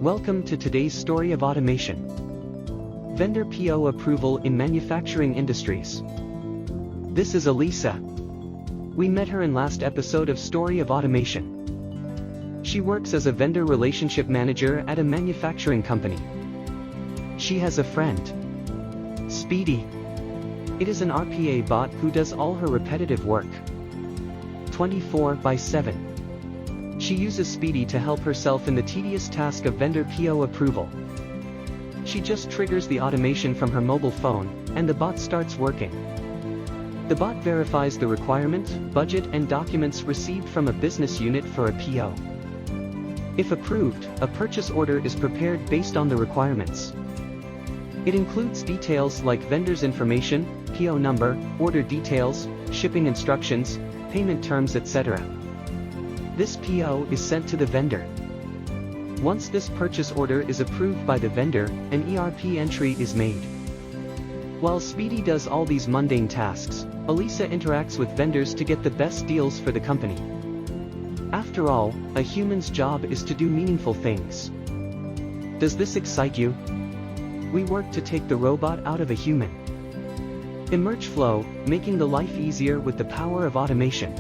Welcome to today's story of automation. Vendor PO approval in manufacturing industries. This is Elisa. We met her in last episode of Story of Automation. She works as a vendor relationship manager at a manufacturing company. She has a friend, Speedy. It is an RPA bot who does all her repetitive work 24/7. She uses Speedy to help herself in the tedious task of vendor PO approval. She just triggers the automation from her mobile phone, and the bot starts working. The bot verifies the requirement, budget and documents received from a business unit for a PO. If approved, a purchase order is prepared based on the requirements. It includes details like vendor's information, PO number, order details, shipping instructions, payment terms, etc. This PO is sent to the vendor. Once this purchase order is approved by the vendor, an ERP entry is made. While Speedy does all these mundane tasks, Elisa interacts with vendors to get the best deals for the company. After all, a human's job is to do meaningful things. Does this excite you? We work to take the robot out of a human. EmergeFlow, making the life easier with the power of automation.